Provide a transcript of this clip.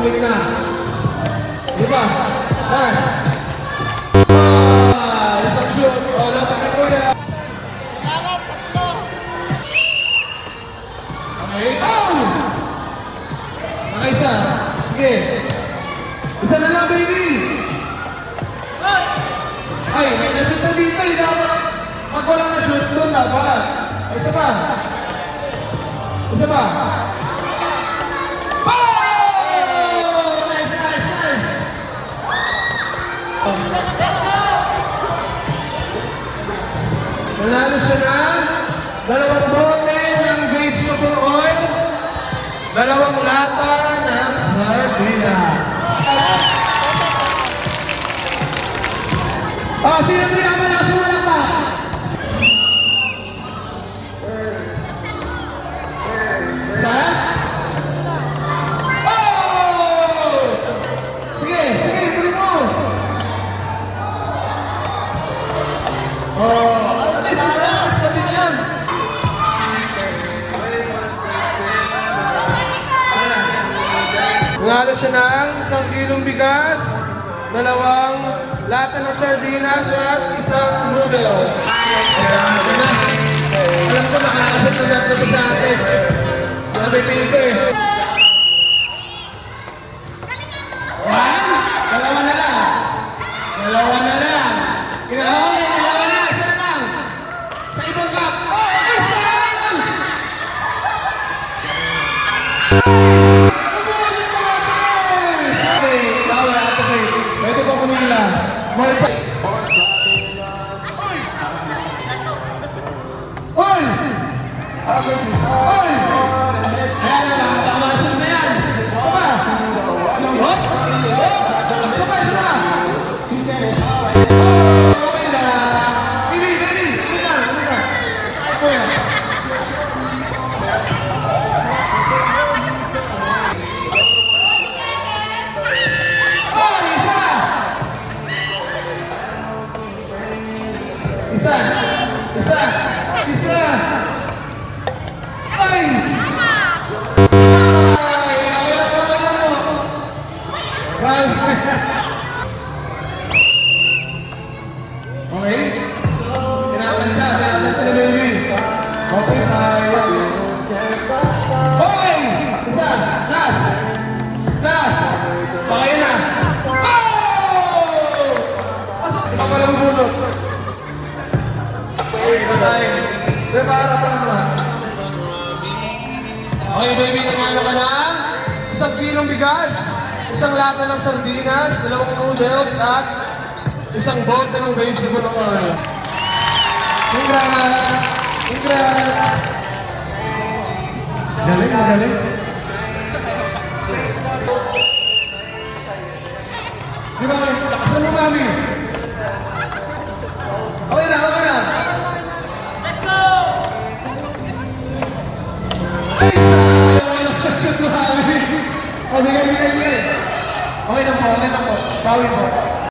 Pauwi na. Di ba? Last. Isang shoot. Lapit na kuya. Okay. Oh! Nakaisa. Sige. Isa na lang, baby. Ay, may na-shoot na dito eh. Dapat pag walang na-shoot doon, dapat. Isa pa. Isa pa. Oh! Nice, nice, nice. Nanalo siya na 2 bote ng vegetable oil, 2 lata ng sardinas. Oh, sino pinamalakas mo lang pa? Isa? Oh! Sige, sige, tuloy mo. Oh, at least malakas pa din yan. Nangalo siya ng 1 kilong bigas, 2 lata ng sardinas at 1 noodles. Alam ko nakakasot na dapat sa atin. Sabi Pilpe. 1, 2 na lang. 2 na lang. Oh, 2 na, 1 na lang. Sa ibang cup. Isa lang! Umulit na natin! Okay, bawal ako kay. Pwede ko kumila. More time. Hoy! Hoy! Ayan na, makakamasyon na yan. Saba! Hop! Saba, saba! Okay na. Bibi, bibi! Ulit ka, ulit ka. Ay po yan. Isa! Isa! Isa! Ay! Ay! Ayan po, ayan po! Ay! Okay? Tinatansya na baby. Okay, sayang. Okay! Isa! Last! Last! Pakaya na! Oh! Pasok! Ikaw pala mabunod. Okay, baby, nanalo ka na 1 kilong bigas, 1 lata ng sardinas, 2 noodles, at 1 bote ng vegetable oil. Congrats! Congrats! Galing, magaling. Di ba, lakasan mo namin.